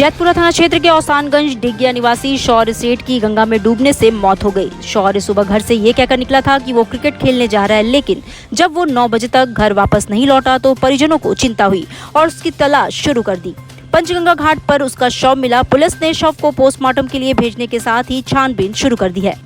जैतपुरा थाना क्षेत्र के औसानगंज डिगिया निवासी शौर्य सेठ की गंगा में डूबने से मौत हो गई। शौर्य सुबह घर से ये कहकर निकला था कि वो क्रिकेट खेलने जा रहा है, लेकिन जब वो 9 बजे तक घर वापस नहीं लौटा तो परिजनों को चिंता हुई और उसकी तलाश शुरू कर दी। पंचगंगा घाट पर उसका शव मिला। पुलिस ने शव को पोस्टमार्टम के लिए भेजने के साथ ही छानबीन शुरू कर दी है।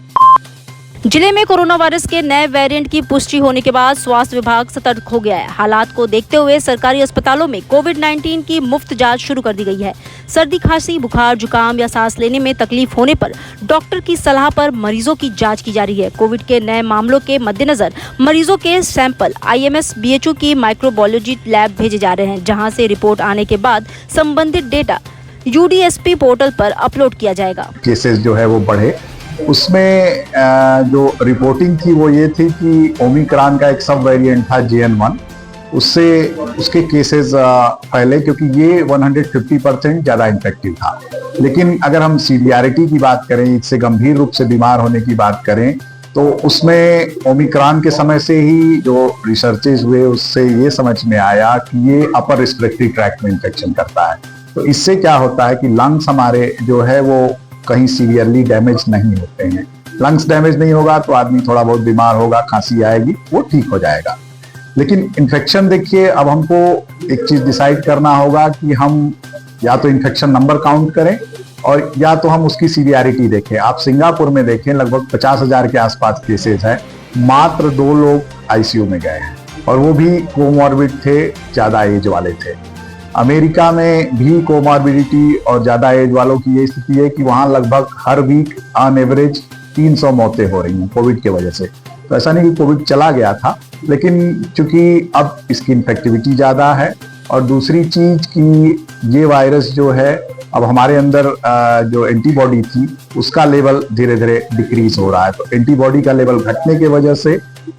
जिले में कोरोना वायरस के नए वेरिएंट की पुष्टि होने के बाद स्वास्थ्य विभाग सतर्क हो गया है। हालात को देखते हुए सरकारी अस्पतालों में कोविड-19 की मुफ्त जांच शुरू कर दी गई है। सर्दी, खांसी, बुखार, जुकाम या सांस लेने में तकलीफ होने पर डॉक्टर की सलाह पर मरीजों की जांच की जा रही है। कोविड के नए मामलों के मद्देनजर मरीजों के सैंपल IMS BHO की माइक्रोबायोलॉजी लैब भेजे जा रहे हैं, जहाँ से रिपोर्ट आने के बाद संबंधित डेटा UDSP पोर्टल पर अपलोड किया जाएगा। केसेस जो है वो बढ़े, उसमें जो रिपोर्टिंग थी वो ये थी कि ओमिक्रॉन का एक सब वेरिएंट था JN1, उससे उसके केसेस फैले क्योंकि ये 150% ज़्यादा इन्फेक्टिव था। लेकिन अगर हम सीवियरिटी की बात करें, इससे गंभीर रूप से बीमार होने की बात करें, तो उसमें ओमिक्रॉन के समय से ही जो रिसर्चेज हुए उससे ये समझ में आया कि ये अपर रेस्पिरेटरी ट्रैक्ट में इन्फेक्शन करता है। तो इससे क्या होता है कि लंग्स हमारे जो है वो कहीं सीवियरली डैमेज नहीं होते हैं। लंग्स डैमेज नहीं होगा तो आदमी थोड़ा बहुत बीमार होगा, खांसी आएगी, वो ठीक हो जाएगा। लेकिन इन्फेक्शन देखिए, अब हमको एक चीज डिसाइड करना होगा कि हम या तो इन्फेक्शन नंबर काउंट करें और या तो हम उसकी सीवियरिटी देखें। आप सिंगापुर में देखें, लगभग 50,000 के आसपास केसेस हैं, मात्र 2 लोग ICU में गए हैं और वो भी कोमॉर्बिड थे, ज्यादा एज वाले थे। अमेरिका में भी कोमॉर्बिडिटी और ज़्यादा एज वालों की ये स्थिति है कि वहाँ लगभग हर वीक ऑन एवरेज 300 मौतें हो रही हैं कोविड के वजह से। तो ऐसा नहीं कि कोविड चला गया था, लेकिन चूंकि अब इसकी इन्फेक्टिविटी ज़्यादा है और दूसरी चीज़ कि ये वायरस जो है अब हमारे अंदर जो एंटीबॉडी थी उसका लेवल धीरे धीरे डिक्रीज हो रहा है। तो एंटीबॉडी का लेवल घटने की वजह से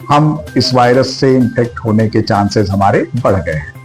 हम इस वायरस से इन्फेक्ट होने के चांसेस हमारे बढ़ गए हैं।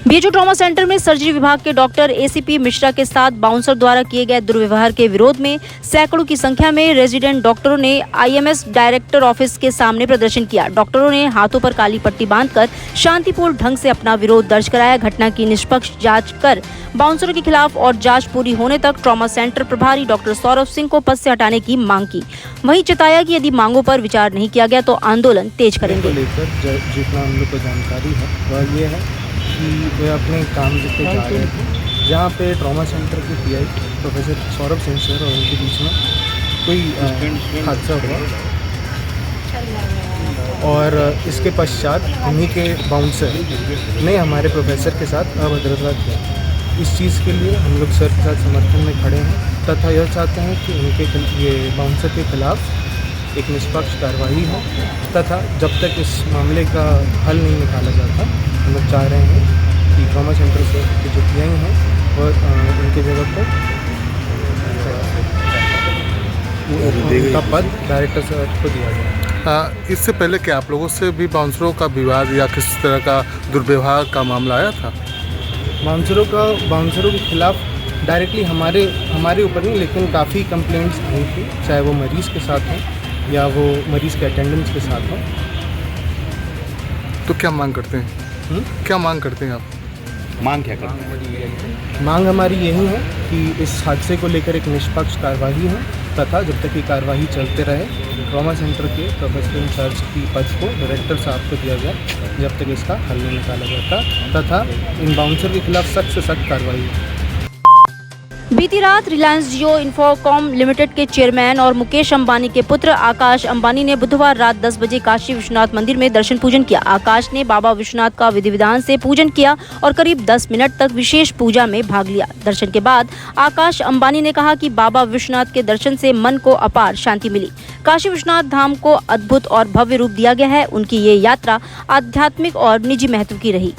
BHO ट्रॉमा सेंटर में सर्जरी विभाग के डॉक्टर ACP मिश्रा के साथ बाउंसर द्वारा किए गए दुर्व्यवहार के विरोध में सैकड़ों की संख्या में रेजिडेंट डॉक्टरों ने IMS डायरेक्टर ऑफिस के सामने प्रदर्शन किया। डॉक्टरों ने हाथों पर काली पट्टी बांधकर शांतिपूर्ण ढंग से अपना विरोध दर्ज कराया। घटना की निष्पक्ष जांच कर बाउंसरों के खिलाफ और जांच पूरी होने तक ट्रॉमा सेंटर प्रभारी डॉक्टर सौरभ सिंह को पद से हटाने की मांग की। वहीं जताया कि यदि मांगों पर विचार नहीं किया गया तो आंदोलन तेज करेंगे। जितना हम लोग को जानकारी है वह ये है कि वे अपने काम से जा रहे थे, जहाँ पे ट्रॉमा सेंटर के PI professor Saurabh Singh sir और उनके बीच में कोई हादसा हुआ और इसके पश्चात उन्हीं के बाउंसर ने हमारे प्रोफेसर के साथ अभद्रता किया। इस चीज़ के लिए हम लोग सर के साथ समर्थन में खड़े हैं तथा यह चाहते हैं कि उनके ये बाउंसर के खिलाफ एक निष्पक्ष कार्रवाई हो तथा जब तक इस मामले का हल नहीं निकाला जाता हम लोग चाह रहे हैं कि ट्रॉमा सेंटर से जो PI हैं वह उनके जगह पर उनका पद डायरेक्टर साहब को दिया जाए। इससे पहले क्या आप लोगों से भी बाउंसरों का विवाद या किस तरह का दुर्व्यवहार का मामला आया था? बाउंसरों के खिलाफ डायरेक्टली हमारे ऊपर नहीं, लेकिन काफ़ी कंप्लेंट्स आई थी, चाहे वो मरीज़ के साथ हों या वो मरीज़ के अटेंडेंट्स के साथ हों। तो क्या मांग करते हैं? क्या मांग करते हैं आप? मांग क्या करते हैं? मांग हमारी यही है कि इस हादसे को लेकर एक निष्पक्ष कार्रवाई हो तथा जब तक ये कार्रवाई चलते रहे ट्रॉमा सेंटर के प्रोफेसर इंचार्ज की पद को डायरेक्टर साहब को दिया जाए जब तक इसका हल नहीं निकाला जाता तथा इन बाउंसर के खिलाफ सख्त से सख्त कार्रवाई हो। बीती रात रिलायंस जियो इन्फोकॉम लिमिटेड के चेयरमैन और मुकेश अंबानी के पुत्र आकाश अंबानी ने बुधवार रात 10 बजे काशी विश्वनाथ मंदिर में दर्शन पूजन किया। आकाश ने बाबा विश्वनाथ का विधि विधान से पूजन किया और करीब 10 मिनट तक विशेष पूजा में भाग लिया। दर्शन के बाद आकाश अंबानी ने कहा कि बाबा विश्वनाथ के दर्शन से मन को अपार शांति मिली। काशी विश्वनाथ धाम को अद्भुत और भव्य रूप दिया गया है। उनकी ये यात्रा आध्यात्मिक और निजी महत्व की रही।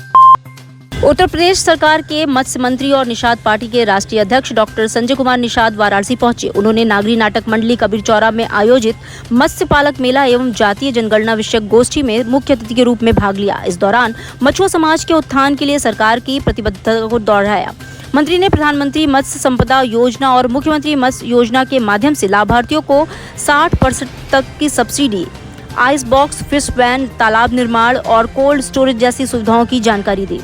उत्तर प्रदेश सरकार के मत्स्य मंत्री और निषाद पार्टी के राष्ट्रीय अध्यक्ष डॉक्टर संजय कुमार निषाद वाराणसी पहुंचे। उन्होंने नागरी नाटक मंडली कबीर चौरा में आयोजित मत्स्य पालक मेला एवं जातीय जनगणना विषयक गोष्ठी में मुख्य अतिथि के रूप में भाग लिया। इस दौरान मछुआ समाज के उत्थान के लिए सरकार की प्रतिबद्धता को दोहराया। मंत्री ने प्रधानमंत्री मत्स्य संपदा योजना और मुख्यमंत्री मत्स्य योजना के माध्यम से लाभार्थियों को 60% तक की subsidy, ice box, fish van, तालाब निर्माण और कोल्ड स्टोरेज जैसी सुविधाओं की जानकारी दी।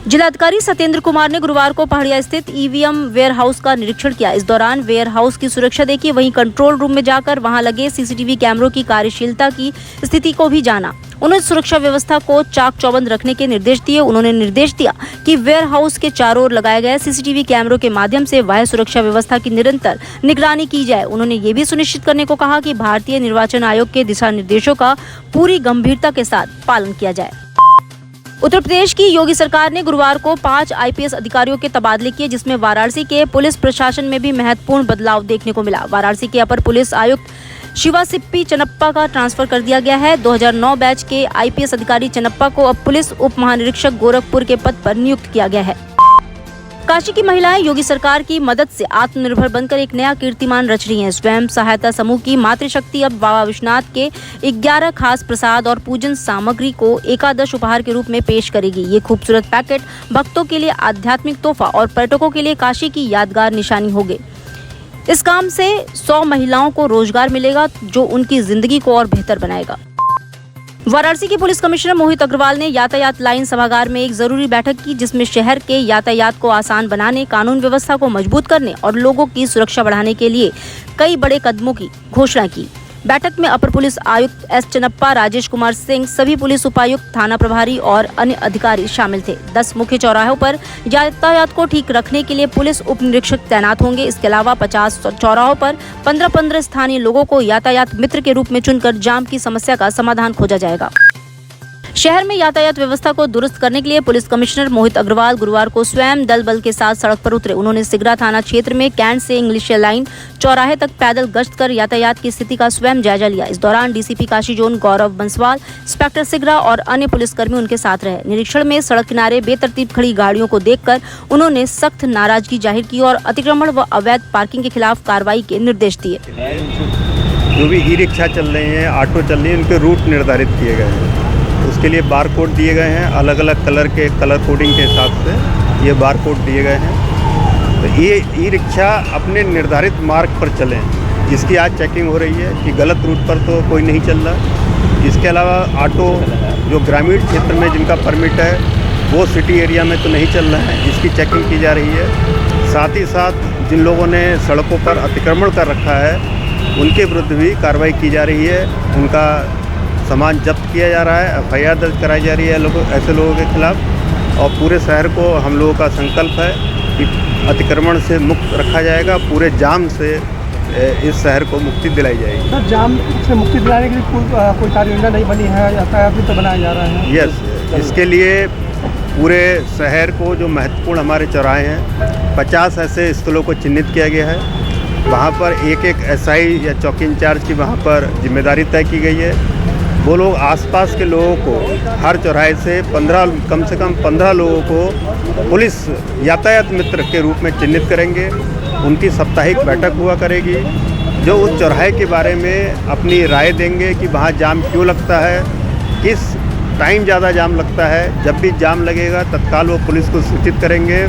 जिलाधिकारी सत्येंद्र कुमार ने गुरुवार को पहाड़िया स्थित ईवीएम वेयर हाउस का निरीक्षण किया। इस दौरान वेयर हाउस की सुरक्षा देखी, वहीं कंट्रोल रूम में जाकर वहां लगे सीसीटीवी कैमरों की कार्यशीलता की स्थिति को भी जाना। उन्होंने सुरक्षा व्यवस्था को चाक चौबंद रखने के निर्देश दिए। उन्होंने निर्देश दिया कि वेयर हाउस के चारों ओर लगाए गए सीसीटीवी कैमरों के माध्यम से वाह्य सुरक्षा व्यवस्था की निरंतर निगरानी की जाए। उन्होंने ये भी सुनिश्चित करने को कहा कि भारतीय निर्वाचन आयोग के दिशा निर्देशों का पूरी गंभीरता के साथ पालन किया जाए। उत्तर प्रदेश की योगी सरकार ने गुरुवार को 5 आईपीएस अधिकारियों के तबादले किए, जिसमें वाराणसी के पुलिस प्रशासन में भी महत्वपूर्ण बदलाव देखने को मिला। वाराणसी के अपर पुलिस आयुक्त शिवासिप्पी चन्नप्पा का ट्रांसफर कर दिया गया है। 2009 बैच के आईपीएस अधिकारी चन्नप्पा को अब पुलिस उप महानिरीक्षक गोरखपुर के पद पर नियुक्त किया गया है। काशी की महिलाएं योगी सरकार की मदद से आत्मनिर्भर बनकर एक नया कीर्तिमान रच रही हैं। स्वयं सहायता समूह की मातृशक्ति अब बाबा विश्वनाथ के 11 खास प्रसाद और पूजन सामग्री को एकादश उपहार के रूप में पेश करेगी। ये खूबसूरत पैकेट भक्तों के लिए आध्यात्मिक तोहफा और पर्यटकों के लिए काशी की यादगार निशानी होंगे। इस काम से 100 महिलाओं को रोजगार मिलेगा, जो उनकी जिंदगी को और बेहतर बनाएगा। वाराणसी के पुलिस कमिश्नर मोहित अग्रवाल ने यातायात लाइन सभागार में एक जरूरी बैठक की, जिसमें शहर के यातायात को आसान बनाने, कानून व्यवस्था को मजबूत करने और लोगों की सुरक्षा बढ़ाने के लिए कई बड़े कदमों की घोषणा की। बैठक में अपर पुलिस आयुक्त एस चन्नप्पा, राजेश कुमार सिंह, सभी पुलिस उपायुक्त, थाना प्रभारी और अन्य अधिकारी शामिल थे। 10 मुख्य चौराहों पर यातायात को ठीक रखने के लिए पुलिस उप निरीक्षक तैनात होंगे। इसके अलावा 50 चौराहों पर 15-15 स्थानीय लोगों को यातायात मित्र के रूप में चुनकर जाम की समस्या का समाधान खोजा जाएगा। शहर में यातायात व्यवस्था को दुरुस्त करने के लिए पुलिस कमिश्नर मोहित अग्रवाल गुरुवार को स्वयं दल बल के साथ सड़क पर उतरे। उन्होंने सिगरा थाना क्षेत्र में कैंट से इंग्लिश लाइन चौराहे तक पैदल गश्त कर यातायात की स्थिति का स्वयं जायजा लिया। इस दौरान डीसीपी काशी जोन गौरव बंसवाल, इंस्पेक्टर सिगरा और अन्य पुलिसकर्मी उनके साथ रहे। निरीक्षण में सड़क किनारे बेतरतीब खड़ी गाड़ियों को देखकर उन्होंने सख्त नाराजगी जाहिर की और अतिक्रमण व अवैध पार्किंग के खिलाफ कार्रवाई के निर्देश दिए। जो भी ई रिक्शा चल रहे हैं, ऑटो चल रही है, उनके रूट निर्धारित किए गए हैं। उसके लिए बार कोड दिए गए हैं, अलग अलग कलर के कलर कोडिंग के हिसाब से ये बार कोड दिए गए हैं। तो ये ई रिक्शा अपने निर्धारित मार्ग पर चलें, जिसकी आज चेकिंग हो रही है कि गलत रूट पर तो कोई नहीं चल रहा। इसके अलावा ऑटो जो ग्रामीण क्षेत्र में जिनका परमिट है वो सिटी एरिया में तो नहीं चल रहा है, इसकी चेकिंग की जा रही है। साथ ही साथ जिन लोगों ने सड़कों पर अतिक्रमण कर रखा है उनके विरुद्ध भी कार्रवाई की जा रही है। उनका सामान जब्त किया जा रहा है, एफआईआर दर्ज कराई जा रही है ऐसे लोगों के खिलाफ। और पूरे शहर को हम लोगों का संकल्प है कि अतिक्रमण से मुक्त रखा जाएगा, पूरे जाम से इस शहर को मुक्ति दिलाई जाएगी। सर, जाम से मुक्ति दिलाने के लिए कोई कार्य योजना नहीं बनी है, यातायात भी तो बनाया जा रहा है? यस, इसके लिए पूरे शहर को जो महत्वपूर्ण हमारे चौराहे हैं 50 ऐसे स्थलों को चिन्हित किया गया है। वहाँ पर एक एसआई या चौकी इंचार्ज की वहाँ पर जिम्मेदारी तय की गई है। वो लोग आसपास के लोगों को हर चौराहे से कम से कम 15 लोगों को पुलिस यातायात मित्र के रूप में चिन्हित करेंगे। उनकी साप्ताहिक बैठक हुआ करेगी, जो उस चौराहे के बारे में अपनी राय देंगे कि वहाँ जाम क्यों लगता है, किस टाइम ज़्यादा जाम लगता है। जब भी जाम लगेगा तत्काल वो पुलिस को सूचित करेंगे।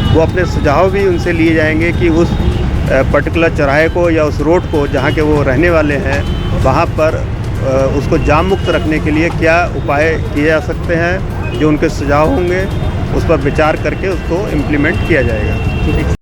वो अपने सुझाव भी उनसे लिए जाएंगे कि उस पर्टिकुलर चौराहे को या उस रोड को जहाँ के वो रहने वाले हैं वहाँ पर उसको जाम मुक्त रखने के लिए क्या उपाय किए जा सकते हैं। जो उनके सुझाव होंगे उस पर विचार करके उसको इम्प्लीमेंट किया जाएगा।